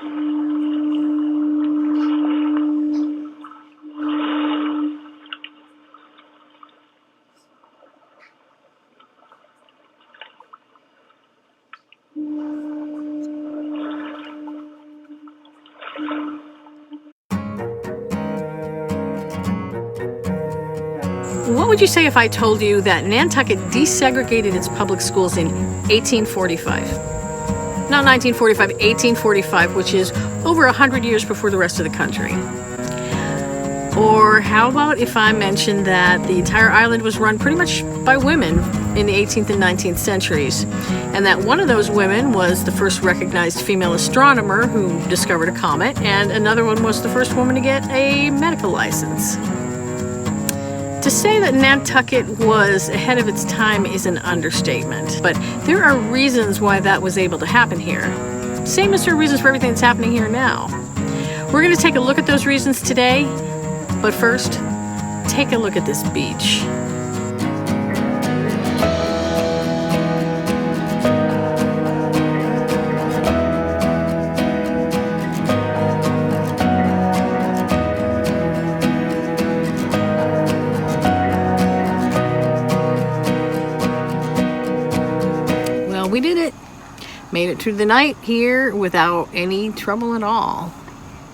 What would you say if I told you that Nantucket desegregated its public schools in 1845? Not 1945, 1845, which is over 100 years before the rest of the country. Or how about if I mentioned that the entire island was run pretty much by women in the 18th and 19th centuries, and that one of those women was the first recognized female astronomer who discovered a comet, and another one was the first woman to get a medical license. To say that Nantucket was ahead of its time is an understatement, but there are reasons why that was able to happen here. Same as there are reasons for everything that's happening here now. We're going to take a look at those reasons today, but first, take a look at this beach. We did it. Made it through the night here without any trouble at all.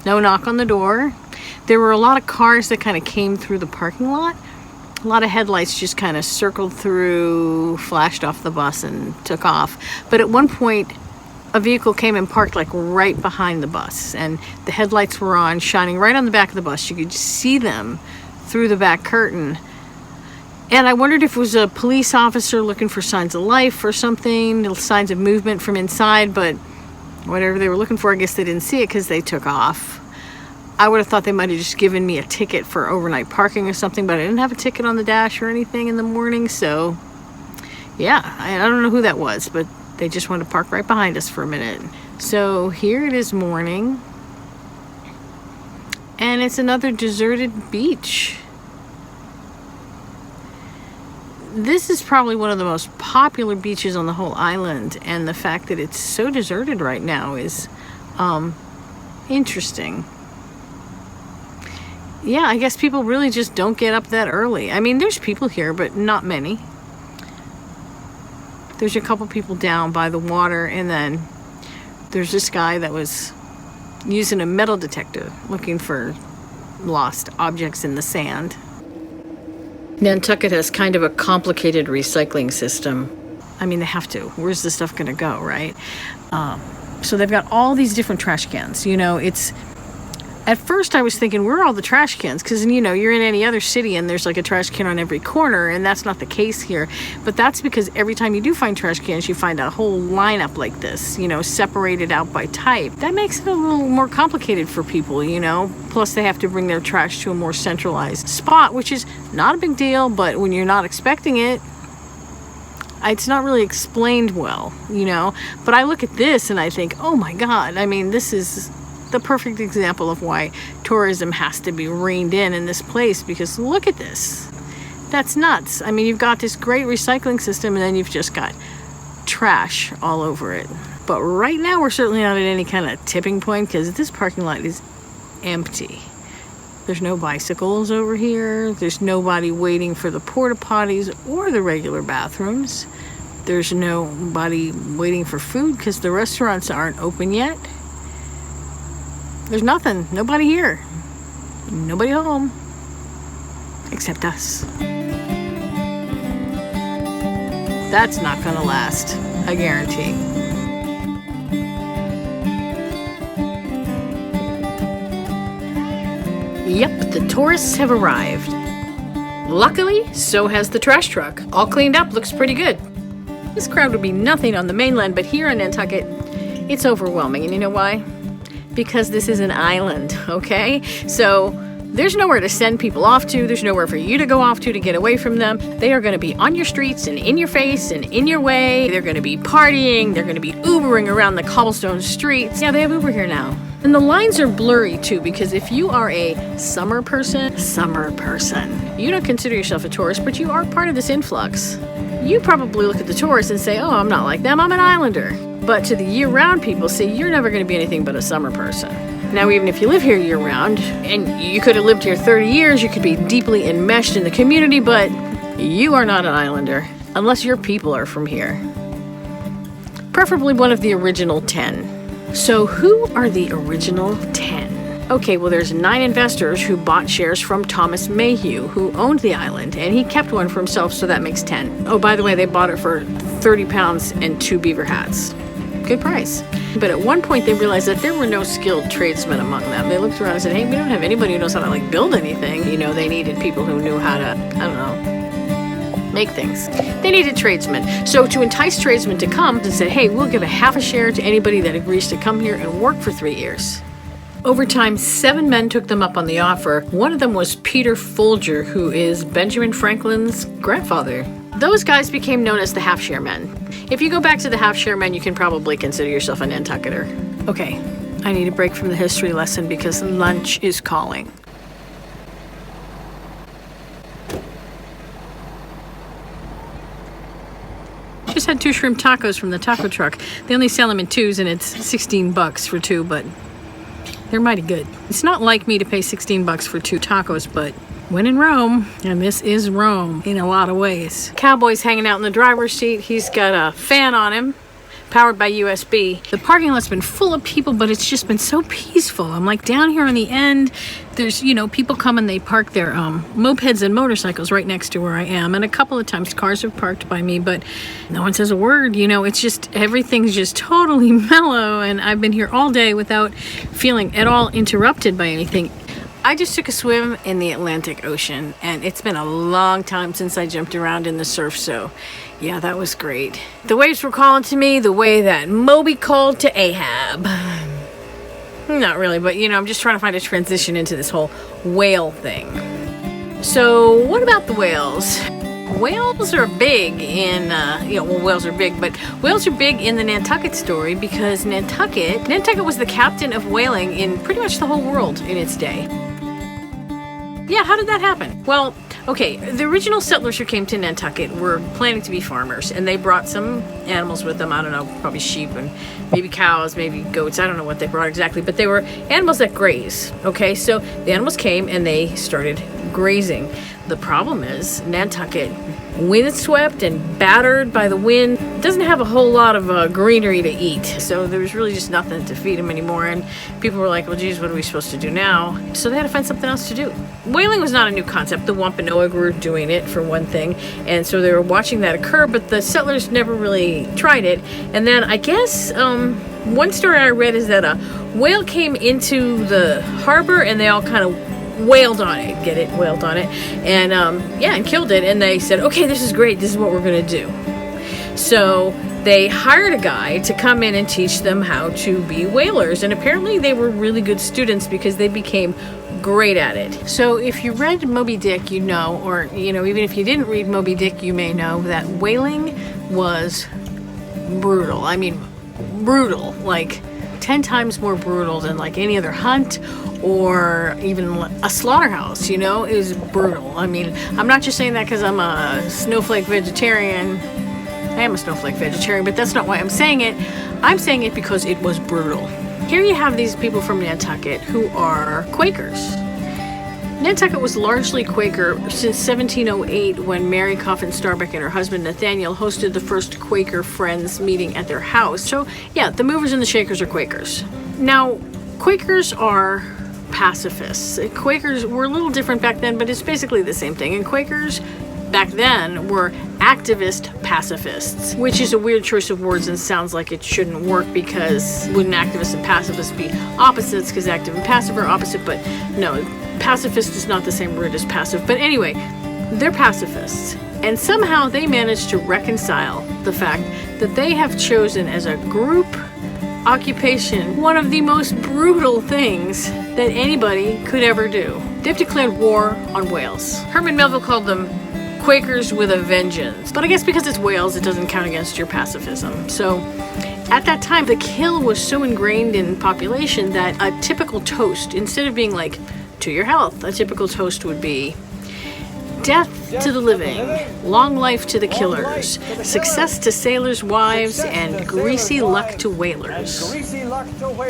No knock on the door. There were a lot of cars that kind of came through the parking lot. A lot of headlights just kind of circled through, flashed off the bus and took off. But at one point, a vehicle came and parked like right behind the bus, and the headlights were on, shining right on the back of the bus. You could see them through the back curtain. And I wondered if it was a police officer looking for signs of life or something, signs of movement from inside, but whatever they were looking for, I guess they didn't see it because they took off. I would have thought they might have just given me a ticket for overnight parking or something, but I didn't have a ticket on the dash or anything in the morning, so yeah, I don't know who that was, but they just wanted to park right behind us for a minute. So here it is morning, and it's another deserted beach. This is probably one of the most popular beaches on the whole island, and the fact that it's so deserted right now is interesting. Yeah, I guess people really just don't get up that early. I mean, there's people here, but not many. There's a couple people down by the water, and then there's this guy that was using a metal detector looking for lost objects in the sand. Nantucket has kind of a complicated recycling system. I mean, they have to. Where's the stuff going to go, right? So they've got all these different trash cans. You know, it's... At first I was thinking, where are all the trash cans? Because, you know, you're in any other city and there's like a trash can on every corner, and that's not the case here. But that's because every time you do find trash cans, you find a whole lineup like this, you know, separated out by type. That makes it a little more complicated for people, you know. Plus they have to bring their trash to a more centralized spot, which is not a big deal, but when you're not expecting it, it's not really explained well, you know. But I look at this and I think, oh my God, I mean, this is the perfect example of why tourism has to be reined in this place, because look at this. That's nuts. I mean, you've got this great recycling system and then you've just got trash all over it. But right now we're certainly not at any kind of tipping point, because this parking lot is empty. There's no bicycles over here. There's nobody waiting for the porta potties or the regular bathrooms. There's nobody waiting for food because the restaurants aren't open yet. There's nothing. Nobody here. Nobody home. Except us. That's not gonna last. I guarantee. Yep, the tourists have arrived. Luckily, so has the trash truck. All cleaned up, looks pretty good. This crowd would be nothing on the mainland, but here on Nantucket, it's overwhelming. And you know why? Because this is an island, okay? So there's nowhere to send people off to. There's nowhere for you to go off to get away from them. They are going to be on your streets and in your face and in your way. They're going to be partying. They're going to be Ubering around the cobblestone streets. Yeah, they have Uber here now. And the lines are blurry too, because if you are a summer person, you don't consider yourself a tourist, but you are part of this influx. You probably look at the tourists and say, oh, I'm not like them, I'm an islander. But to the year-round people, see, you're never going to be anything but a summer person. Now, even if you live here year-round, and you could have lived here 30 years, you could be deeply enmeshed in the community, but you are not an islander, unless your people are from here. Preferably one of the original 10. So who are the original 10? Okay, well, there's 9 investors who bought shares from Thomas Mayhew, who owned the island, and he kept one for himself, so that makes 10. Oh, by the way, they bought it for 30 pounds and 2 beaver hats. Good price. But at one point, they realized that there were no skilled tradesmen among them. They looked around and said, hey, we don't have anybody who knows how to, like, build anything. You know, they needed people who knew how to, I don't know, make things. They needed tradesmen. So to entice tradesmen to come, they said, hey, we'll give a half a share to anybody that agrees to come here and work for 3 years. Over time, 7 men took them up on the offer. One of them was Peter Folger, who is Benjamin Franklin's grandfather. Those guys became known as the half-share men. If you go back to the half-share men, you can probably consider yourself a Nantucketer. Okay, I need a break from the history lesson because lunch is calling. Just had 2 shrimp tacos from the taco truck. They only sell them in 2s and it's $16 for 2, but they're mighty good. It's not like me to pay $16 for 2 tacos, but when in Rome, and this is Rome in a lot of ways. Cowboy's hanging out in the driver's seat. He's got a fan on him, powered by USB. The parking lot's been full of people, but it's just been so peaceful. I'm like down here on the end, there's, you know, people come and they park their mopeds and motorcycles right next to where I am. And a couple of times cars have parked by me, but no one says a word. You know, it's just, everything's just totally mellow. And I've been here all day without feeling at all interrupted by anything. I just took a swim in the Atlantic Ocean, and it's been a long time since I jumped around in the surf, so yeah, that was great. The waves were calling to me the way that Moby called to Ahab. Not really, but you know, I'm just trying to find a transition into this whole whale thing. So what about the whales? Whales are big in, whales are big, but whales are big in the Nantucket story because Nantucket was the captain of whaling in pretty much the whole world in its day. Yeah, how did that happen? Well, okay, the original settlers who came to Nantucket were planning to be farmers, and they brought some animals with them. I don't know, probably sheep and maybe cows, maybe goats. I don't know what they brought exactly, but they were animals that graze, okay? So the animals came and they started grazing. The problem is Nantucket, windswept and battered by the wind, doesn't have a whole lot of greenery to eat. So there was really just nothing to feed them anymore. And people were like, well, geez, what are we supposed to do now? So they had to find something else to do. Whaling was not a new concept. The Wampanoag were doing it for one thing. And so they were watching that occur, but the settlers never really tried it. And then I guess one story I read is that a whale came into the harbor and they all kind of wailed on it, wailed on it, and and killed it. And they said, okay, this is great, this is what we're gonna do. So they hired a guy to come in and teach them how to be whalers, and apparently they were really good students because they became great at it. So if you read Moby Dick, you know, or you know, even if you didn't read Moby Dick, you may know that whaling was brutal. I mean, brutal, like 10 times more brutal than like any other hunt or even a slaughterhouse, you know. It was brutal. I mean, I'm not just saying that because I'm a snowflake vegetarian. I am a snowflake vegetarian, but that's not why I'm saying it. I'm saying it because it was brutal. Here you have these people from Nantucket who are Quakers. Nantucket was largely Quaker since 1708 when Mary Coffin Starbuck and her husband Nathaniel hosted the first Quaker Friends meeting at their house. So yeah, the movers and the shakers are Quakers. Now, Quakers are pacifists. Quakers were a little different back then, but it's basically the same thing. And Quakers back then were activist pacifists, which is a weird choice of words and sounds like it shouldn't work because wouldn't activists and pacifists be opposites because active and passive are opposite, but no, pacifist is not the same word as passive. But anyway, they're pacifists. And somehow they managed to reconcile the fact that they have chosen as a group occupation one of the most brutal things that anybody could ever do. They've declared war on whales. Herman Melville called them Quakers with a vengeance. But I guess because it's whales, it doesn't count against your pacifism. So at that time, the kill was so ingrained in population that a typical toast, instead of being like, to your health, a typical toast would be, Death to the living, long life to the killers, success to sailors' wives, and greasy luck to whalers.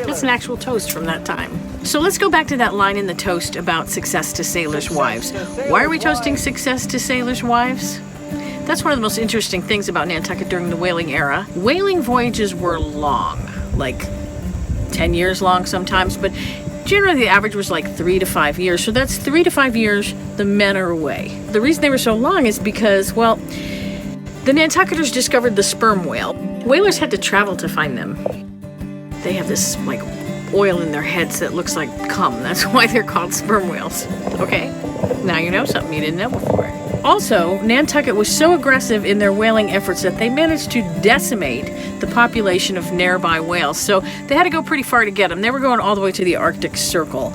That's an actual toast from that time. So let's go back to that line in the toast about success to sailors' wives. Why are we toasting success to sailors' wives? That's one of the most interesting things about Nantucket during the whaling era. Whaling voyages were long, like 10 years long sometimes, but generally the average was like 3 to 5 years. So that's 3 to 5 years the men are away. The reason they were so long is because, well, the Nantucketers discovered the sperm whale. Whalers had to travel to find them. They have this like oil in their heads that looks like cum. That's why they're called sperm whales. Okay, now you know something you didn't know before. Also, Nantucket was so aggressive in their whaling efforts that they managed to decimate the population of nearby whales. So they had to go pretty far to get them. They were going all the way to the Arctic Circle.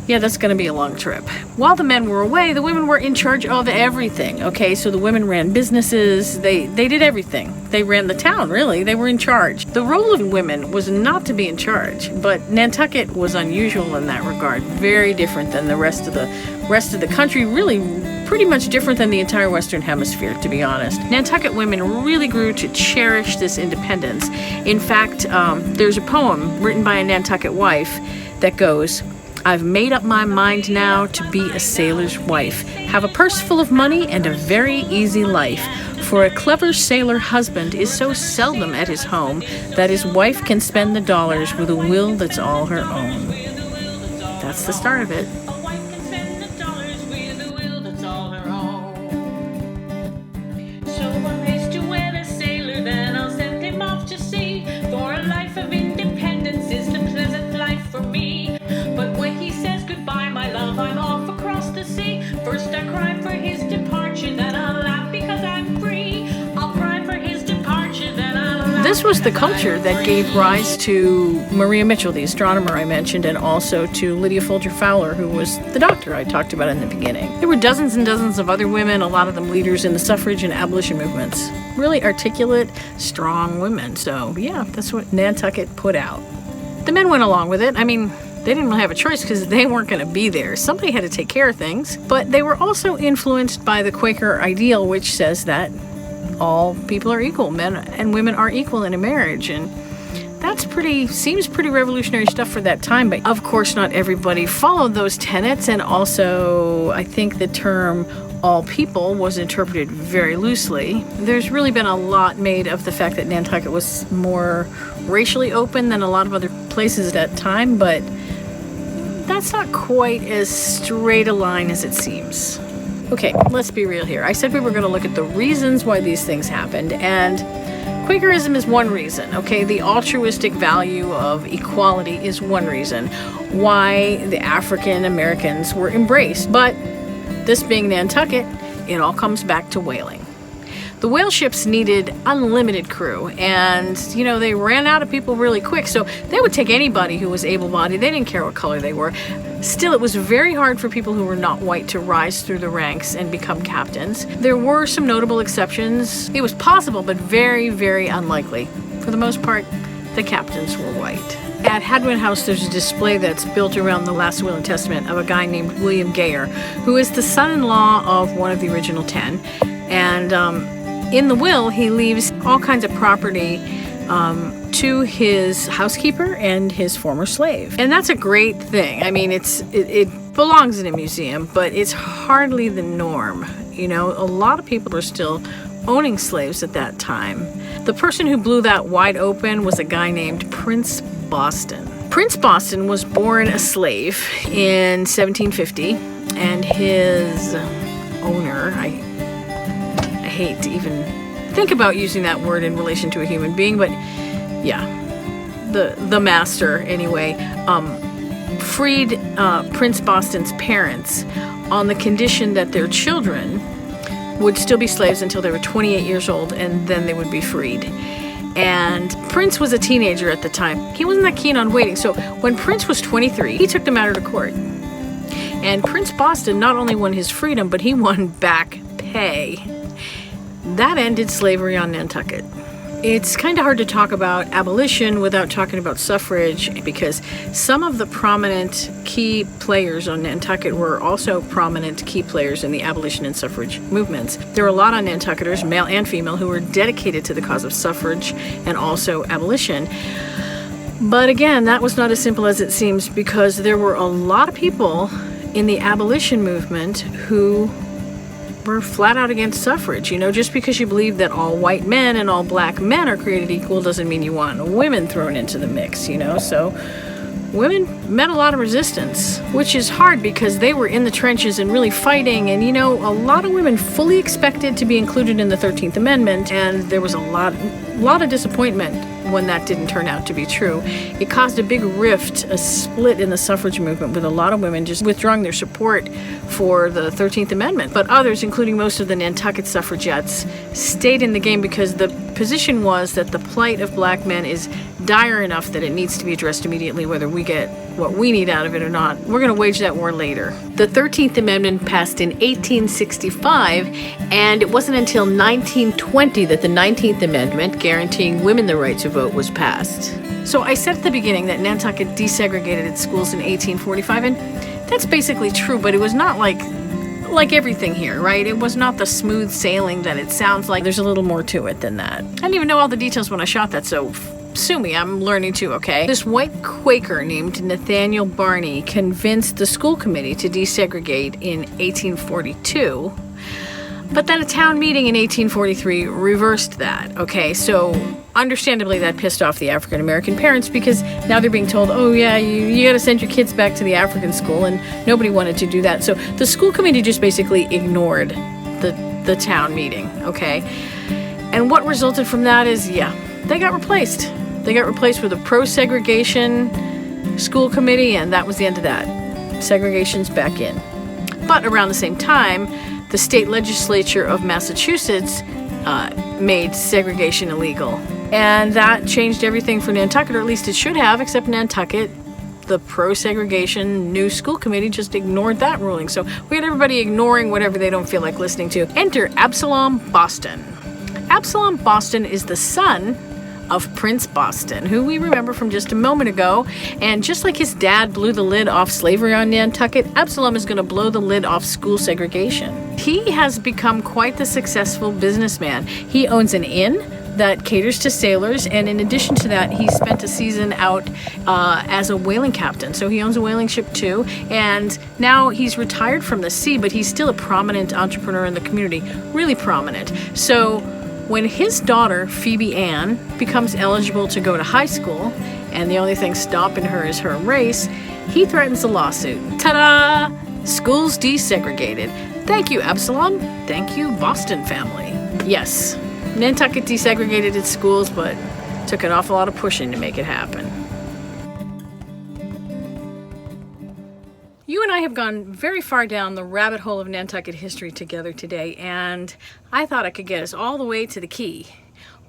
Yeah, that's going to be a long trip. While the men were away, the women were in charge of everything. Okay, so the women ran businesses. They did everything. They ran the town, really. They were in charge. The role of women was not to be in charge, but Nantucket was unusual in that regard. Very different than the rest of the country. Really, pretty much different than the entire Western Hemisphere, to be honest. Nantucket women really grew to cherish this independence. In fact, there's a poem written by a Nantucket wife that goes, "I've made up my mind now to be a sailor's wife, have a purse full of money and a very easy life. For a clever sailor husband is so seldom at his home that his wife can spend the dollars with a will that's all her own." That's the start of it. This was the culture that gave rise to Maria Mitchell, the astronomer I mentioned, and also to Lydia Folger Fowler, who was the doctor I talked about in the beginning. There were dozens and dozens of other women, a lot of them leaders in the suffrage and abolition movements. Really articulate, strong women. So yeah, that's what Nantucket put out. The men went along with it. I mean, they didn't really have a choice because they weren't going to be there. Somebody had to take care of things. But they were also influenced by the Quaker ideal, which says that all people are equal. Men and women are equal in a marriage. And that's seems pretty revolutionary stuff for that time. But of course, not everybody followed those tenets. And also, I think the term all people was interpreted very loosely. There's really been a lot made of the fact that Nantucket was more racially open than a lot of other places at that time, but that's not quite as straight a line as it seems. Okay, let's be real here. I said we were going to look at the reasons why these things happened, and Quakerism is one reason, okay? The altruistic value of equality is one reason why the African Americans were embraced. But this being Nantucket, it all comes back to whaling. The whale ships needed unlimited crew, and they ran out of people really quick, so they would take anybody who was able-bodied. They didn't care what color they were. Still, it was very hard for people who were not white to rise through the ranks and become captains. There were some notable exceptions. It was possible, but very, very unlikely. For the most part, the captains were white. At Hadwin House, there's a display that's built around the Last Will and Testament of a guy named William Gayer, who is the son-in-law of one of the original 10. And in the will, he leaves all kinds of property to his housekeeper and his former slave. And that's a great thing. I mean, it belongs in a museum, but it's hardly the norm. A lot of people were still owning slaves at that time. The person who blew that wide open was a guy named Prince Boston. Prince Boston was born a slave in 1750, and his owner, I hate to even think about using that word in relation to a human being, but yeah, the master anyway, freed Prince Boston's parents on the condition that their children would still be slaves until they were 28 years old, and then they would be freed. And Prince was a teenager at the time. He wasn't that keen on waiting, so when Prince was 23, he took the matter to court. And Prince Boston not only won his freedom, but he won back pay. That ended slavery on Nantucket. It's kind of hard to talk about abolition without talking about suffrage, because some of the prominent key players on Nantucket were also prominent key players in the abolition and suffrage movements. There were a lot of Nantucketers, male and female, who were dedicated to the cause of suffrage and also abolition. But again, that was not as simple as it seems, because there were a lot of people in the abolition movement who were flat out against suffrage. You know, just because you believe that all white men and all black men are created equal doesn't mean you want women thrown into the mix, you know. So women met a lot of resistance, which is hard because they were in the trenches and really fighting. And, you know, a lot of women fully expected to be included in the 13th Amendment, and there was a lot of disappointment when that didn't turn out to be true. It caused a big rift, a split in the suffrage movement, with a lot of women just withdrawing their support for the 13th Amendment. But others, including most of the Nantucket suffragettes, stayed in the game because the position was that the plight of black men is dire enough that it needs to be addressed immediately, whether we get what we need out of it or not. We're going to wage that war later. The 13th Amendment passed in 1865, and it wasn't until 1920 that the 19th Amendment, guaranteeing women the right to vote, was passed. So I said at the beginning that Nantucket desegregated its schools in 1845, and that's basically true, but it was not like everything here, right? It was not the smooth sailing that it sounds like. There's a little more to it than that. I didn't even know all the details when I shot that, so sue me, I'm learning too, okay? This white Quaker named Nathaniel Barney convinced the school committee to desegregate in 1842, but then a town meeting in 1843 reversed that, okay? So understandably that pissed off the African American parents, because now they're being told, oh yeah, you gotta send your kids back to the African school, and nobody wanted to do that. So the school committee just basically ignored the town meeting, okay? And what resulted from that is, yeah, they got replaced. They got replaced with a pro-segregation school committee, and that was the end of that. Segregation's back in. But around the same time, the state legislature of Massachusetts made segregation illegal. And that changed everything for Nantucket, or at least it should have, except Nantucket, the pro-segregation new school committee just ignored that ruling. So we had everybody ignoring whatever they don't feel like listening to. Enter Absalom Boston. Absalom Boston is the son of Prince Boston, who we remember from just a moment ago. And just like his dad blew the lid off slavery on Nantucket, Absalom is going to blow the lid off school segregation. He has become quite the successful businessman. He owns an inn that caters to sailors, and in addition to that, he spent a season out as a whaling captain. So he owns a whaling ship too, and now he's retired from the sea, but he's still a prominent entrepreneur in the community, really prominent. So when his daughter, Phoebe Ann, becomes eligible to go to high school, and the only thing stopping her is her race, he threatens a lawsuit. Ta-da! Schools desegregated. Thank you, Absalom. Thank you, Boston family. Yes, Nantucket desegregated its schools, but took an awful lot of pushing to make it happen. You and I have gone very far down the rabbit hole of Nantucket history together today, and I thought I could get us all the way to the key,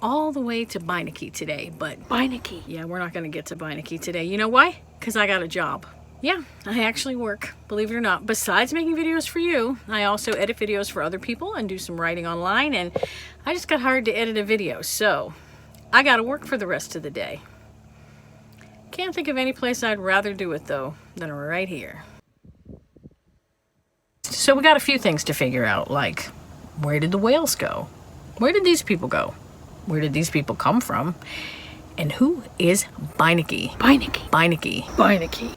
all the way to Beinecke today, but Beinecke, yeah, we're not going to get to Beinecke today. You know why? Because I got a job. Yeah, I actually work, believe it or not. Besides making videos for you, I also edit videos for other people and do some writing online, and I just got hired to edit a video, so I got to work for the rest of the day. Can't think of any place I'd rather do it, though, than right here. So we got a few things to figure out, like, where did the whales go? Where did these people go? Where did these people come from? And who is Beinecke? Beinecke. Beinecke. Beinecke.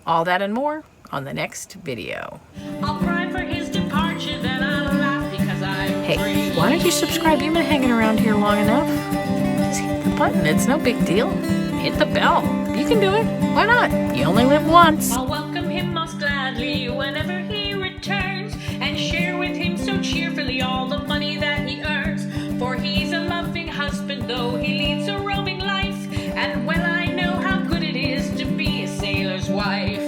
All that and more on the next video. I'll cry for his departure, then I'll laugh because I'm Hey, free. why don't you subscribe? You've been hanging around here long enough. Just hit the button. It's no big deal. Hit the bell. You can do it. Why not? You only live once. I'll welcome him most gladly whenever he returns, and share with him so cheerfully all the money that he earns. For he's a loving husband, though he leads a roaming life, and well I know how good it is to be a sailor's wife.